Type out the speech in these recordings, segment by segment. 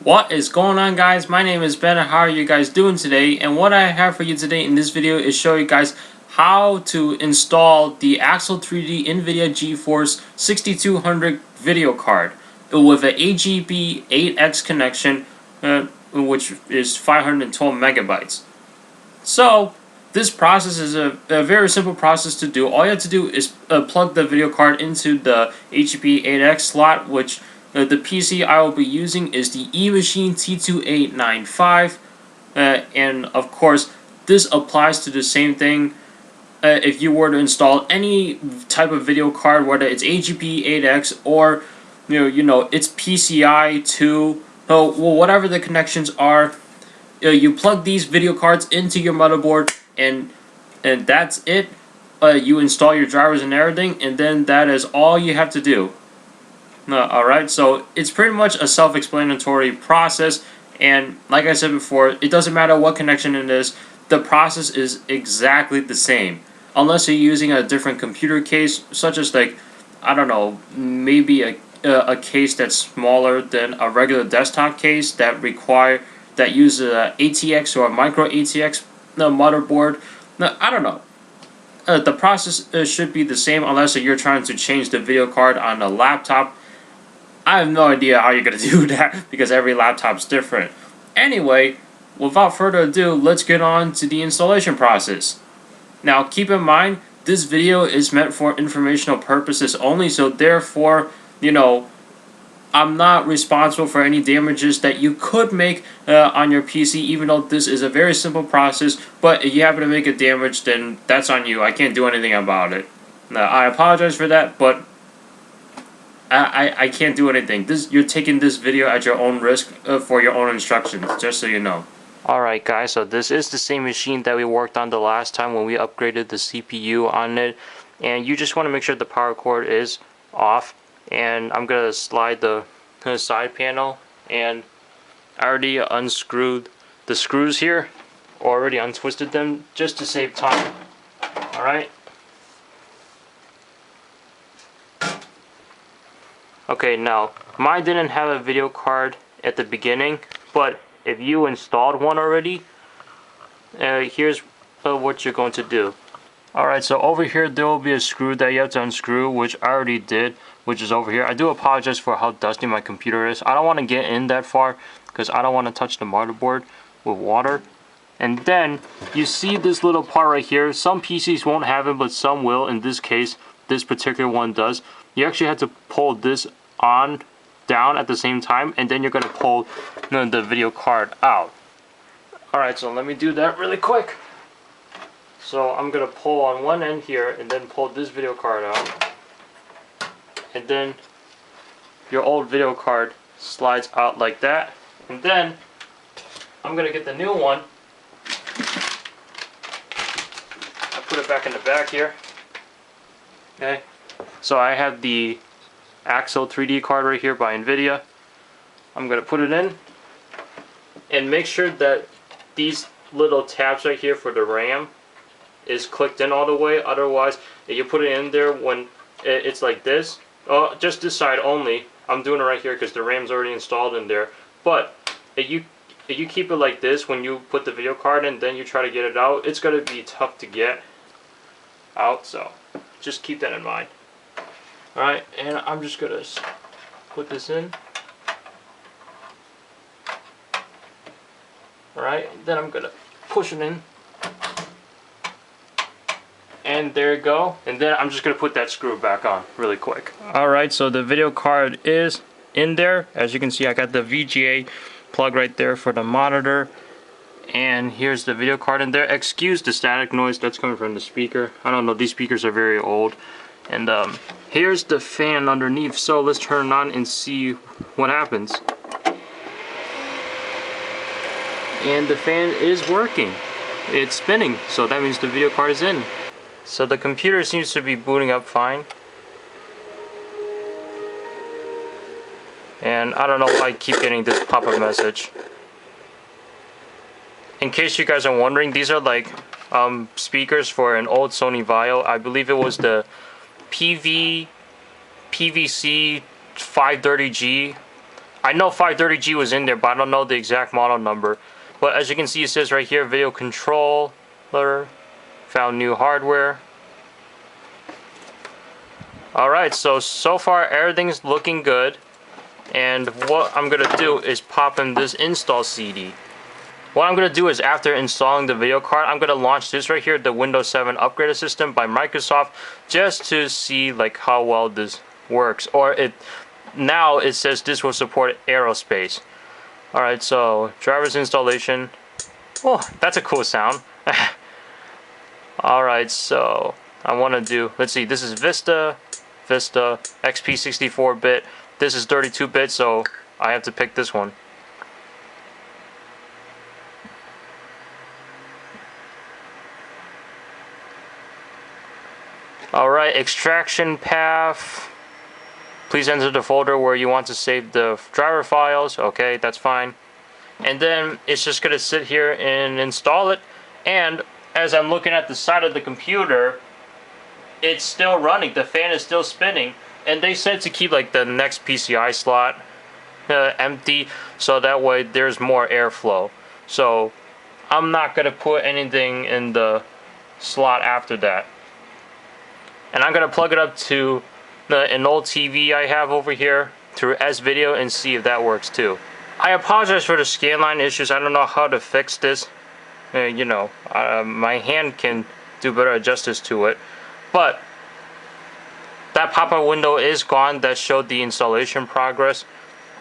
What is going on, guys? My name is Ben and how are you guys doing today? And what I have for you today in this video is show you guys how to install the Axle3D Nvidia Geforce 6200 video card with an AGB 8X connection, which is 512 megabytes. So this process is a very simple process to do. All you have to do is plug the video card into the AGB 8X slot, which the PC I will be using is the eMachine T2895, and of course this applies to the same thing if you were to install any type of video card, whether it's AGB 8X or it's PCI 2, well, whatever the connections are. You plug these video cards into your motherboard, and that's it. You install your drivers and everything, and then that is all you have to do. Alright, so it's pretty much a self-explanatory process, and like I said before, it doesn't matter what connection it is, the process is exactly the same. Unless you're using a different computer case, such as, like, I don't know, maybe a case that's smaller than a regular desktop case that uses a ATX or a micro ATX motherboard. I don't know. The process should be the same unless you're trying to change the video card on a laptop. I have no idea how you're going to do that because every laptop's different. Anyway, without further ado, let's get on to the installation process. Now, keep in mind, this video is meant for informational purposes only, so therefore, I'm not responsible for any damages that you could make on your PC, even though this is a very simple process. But if you happen to make a damage, then that's on you. I can't do anything about it. I apologize for that, but I can't do anything. You're taking this video at your own risk for your own instructions, just so you know. Alright guys, so this is the same machine that we worked on the last time when we upgraded the CPU on it. And you just want to make sure the power cord is off. And I'm going to slide the side panel, and I already unscrewed the screws here, already untwisted them just to save time. Alright. Okay, now mine didn't have a video card at the beginning, but if you installed one already, here's what you're going to do. Alright, so over here there will be a screw that you have to unscrew, which I already did, which is over here. I do apologize for how dusty my computer is. I don't want to get in that far because I don't want to touch the motherboard with water. And then you see this little part right here. Some PCs won't have it, but some will. In this case, this particular one does. You actually have to pull this down at the same time, and then you're going to pull the video card out. Alright, so let me do that really quick. So I'm going to pull on one end here and then pull this video card out. And then your old video card slides out like that. And then I'm going to get the new one. I put it back in the back here. Okay. So I have the Axle3D card right here by Nvidia. I'm going to put it in. And make sure that these little tabs right here for the RAM is clicked in all the way. Otherwise, if you put it in there when it's like this, just this side only. I'm doing it right here because the RAM's already installed in there. But if you keep it like this when you put the video card in, then you try to get it out, it's going to be tough to get out. So just keep that in mind. Alright, and I'm just going to put this in. Alright, then I'm going to push it in. And there you go. And then I'm just going to put that screw back on really quick. Alright, so the video card is in there. As you can see, I got the VGA plug right there for the monitor. And here's the video card in there. Excuse the static noise that's coming from the speaker. I don't know, these speakers are very old. And here's the fan underneath. So let's turn it on and see what happens. And the fan is working. It's spinning. So that means the video card is in. So the computer seems to be booting up fine. And I don't know why I keep getting this pop-up message. In case you guys are wondering, these are like speakers for an old Sony Vaio. I believe it was the PVC 530G I know 530G was in there, but I don't know the exact model number. But as you can see, it says right here, video controller, found new hardware. Alright, so far everything's looking good. And what I'm going to do is pop in this install CD. What I'm going to do is, after installing the video card, I'm going to launch this right here, the Windows 7 Upgraded System by Microsoft, just to see like how well this works. Or now it says this will support aerospace. Alright, so driver's installation. Oh, that's a cool sound. Alright, so I want to do, let's see, this is Vista, XP 64-bit. This is 32-bit, so I have to pick this one. Alright, extraction path. Please enter the folder where you want to save the driver files. Okay, that's fine. And then it's just going to sit here and install it. And as I'm looking at the side of the computer, it's still running. The fan is still spinning. And they said to keep like the next PCI slot empty, so that way there's more airflow. So I'm not going to put anything in the slot after that. And I'm going to plug it up to an old TV I have over here through S-Video and see if that works too. I apologize for the scanline issues. I don't know how to fix this. You know, my hand can do better justice to it. But that pop-up window is gone that showed the installation progress.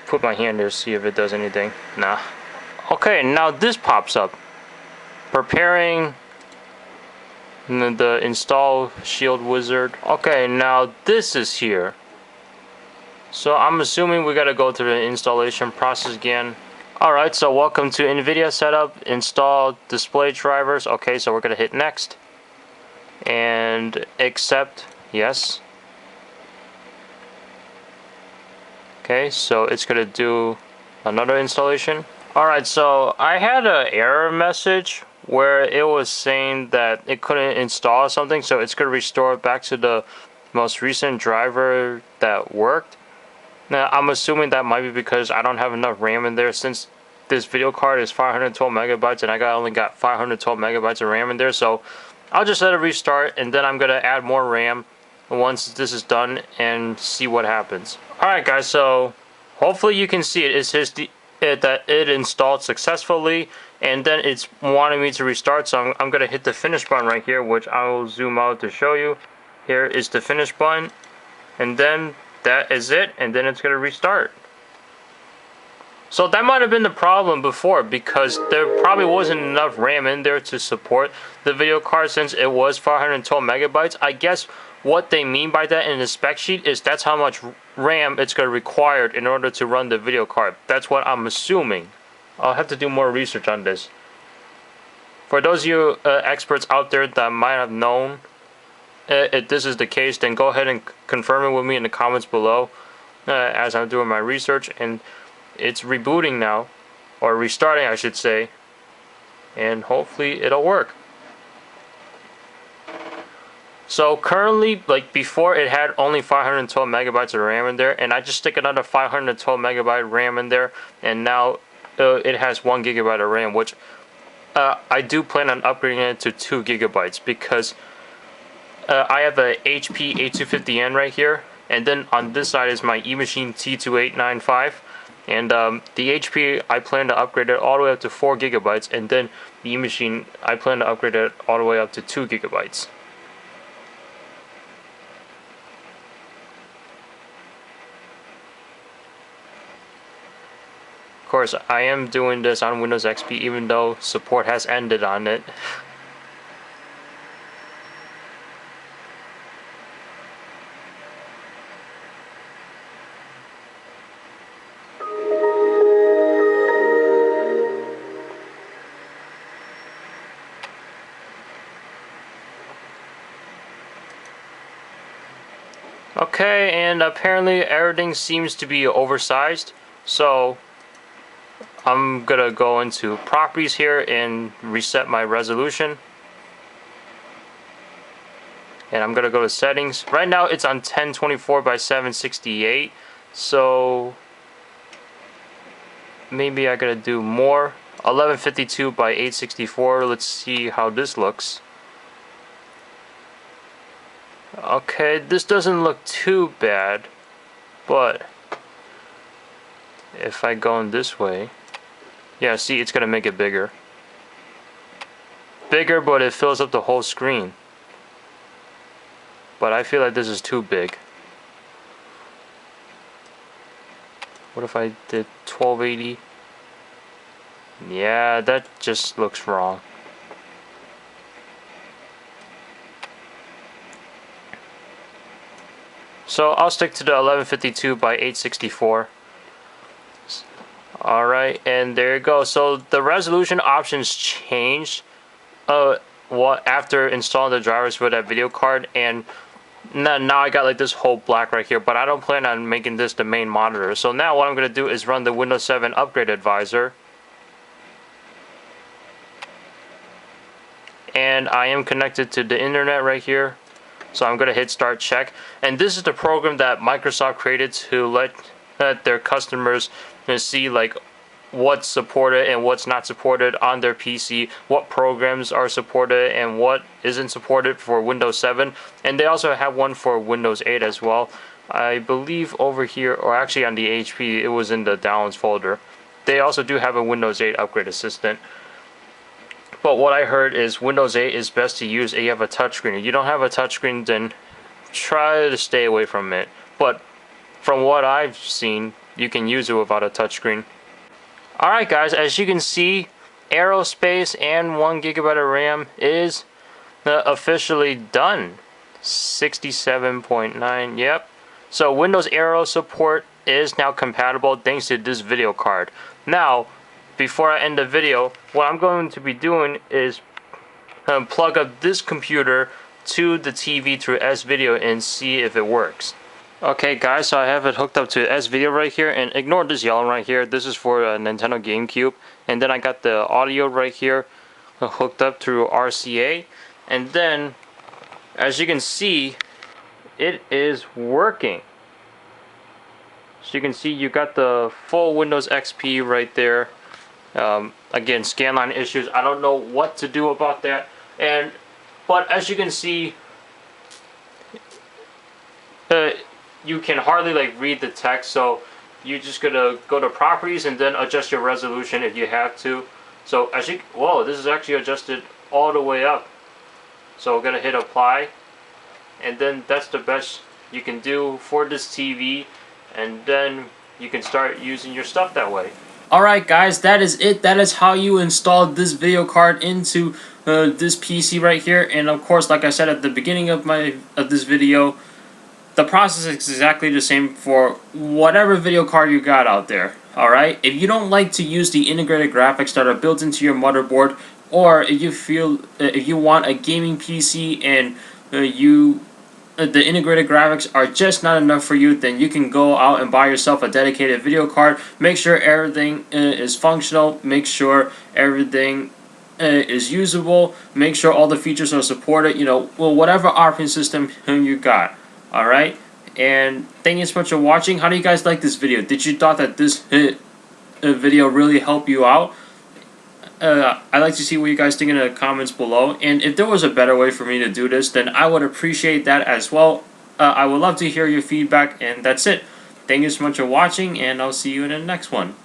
Put my hand there, see if it does anything. Nah. Okay, now this pops up. Preparing the install shield wizard. Okay, now this is here. So I'm assuming we gotta go through the installation process again. Alright, so welcome to Nvidia setup. Install display drivers. Okay, so we're gonna hit next. And accept. Yes. Okay, so it's gonna do another installation. Alright, so I had an error message where it was saying that it couldn't install something, so it's gonna restore it back to the most recent driver that worked. Now I'm assuming that might be because I don't have enough RAM in there, since this video card is 512 megabytes and I only got 512 megabytes of RAM in there. So I'll just let it restart, and then I'm gonna add more RAM once this is done and see what happens. Alright guys, so hopefully you can see it. It says that it installed successfully, and then it's wanting me to restart, so I'm gonna hit the finish button right here, which I will zoom out to show you. Here is the finish button, and then that is it, and then it's gonna restart. So that might have been the problem before, because there probably wasn't enough RAM in there to support the video card, since it was 512 megabytes. I guess what they mean by that in the spec sheet is that's how much RAM it's going to require in order to run the video card. That's what I'm assuming. I'll have to do more research on this. For those of you experts out there that might have known if this is the case, then go ahead and confirm it with me in the comments below as I'm doing my research. And it's rebooting now, or restarting I should say, and hopefully it'll work. So currently, like before, it had only 512 megabytes of RAM in there, and I just stick another 512 megabyte RAM in there, and now it has 1 gigabyte of RAM, which I do plan on upgrading it to 2 gigabytes, because I have a HP 8250N right here, and then on this side is my eMachine T2895, and the HP I plan to upgrade it all the way up to 4 gigabytes, and then the eMachine I plan to upgrade it all the way up to 2 gigabytes. Of course, I am doing this on Windows XP, even though support has ended on it. Okay, and apparently everything seems to be oversized, so I'm gonna go into properties here and reset my resolution, and I'm gonna go to settings. Right now it's on 1024 by 768, so maybe I gotta do more. 1152 by 864. Let's see how this looks. Okay, this doesn't look too bad, but if I go in this way, yeah, see, it's gonna make it bigger. Bigger, but it fills up the whole screen. But I feel like this is too big. What if I did 1280? Yeah, that just looks wrong. So I'll stick to the 1152 by 864. Alright, and there you go. So the resolution options changed after installing the drivers for that video card, and now I got like this whole black right here, but I don't plan on making this the main monitor. So now what I'm going to do is run the Windows 7 Upgrade Advisor. And I am connected to the internet right here. So I'm going to hit Start Check. And this is the program that Microsoft created to let their customers see like what's supported and what's not supported on their PC, what programs are supported and what isn't supported for Windows 7. And they also have one for Windows 8 as well. I believe over here, or actually on the HP, it was in the Downloads folder. They also do have a Windows 8 Upgrade Assistant. But what I heard is Windows 8 is best to use if you have a touchscreen. If you don't have a touchscreen, then try to stay away from it. But from what I've seen, you can use it without a touchscreen. Alright guys, as you can see, aerospace and 1 GB of RAM is officially done. 67.9, yep. So Windows Aero support is now compatible thanks to this video card. Now, before I end the video, what I'm going to be doing is plug up this computer to the TV through S-Video and see if it works. Okay guys, so I have it hooked up to S-Video right here, and ignore this yellow right here. This is for a Nintendo GameCube. And then I got the audio right here hooked up through RCA. And then, as you can see, it is working. So you can see you got the full Windows XP right there. Again, scanline issues. I don't know what to do about that. But as you can see, you can hardly like read the text, so you're just gonna go to properties and then adjust your resolution if you have to. So as you, whoa, this is actually adjusted all the way up. So we're gonna hit apply, and then that's the best you can do for this TV, and then you can start using your stuff that way. Alright guys, that is it. That is how you install this video card into this PC right here. And of course, like I said at the beginning of this video, the process is exactly the same for whatever video card you got out there. Alright, if you don't like to use the integrated graphics that are built into your motherboard, or if you want a gaming PC and the integrated graphics are just not enough for you, then you can go out and buy yourself a dedicated video card. Make sure everything is functional, make sure everything is usable, make sure all the features are supported, well, whatever operating system you got. Alright, and thank you so much for watching. How do you guys like this video? Did you thought that this video really helped you out? I'd like to see what you guys think in the comments below. And if there was a better way for me to do this, then I would appreciate that as well. I would love to hear your feedback, and that's it. Thank you so much for watching, and I'll see you in the next one.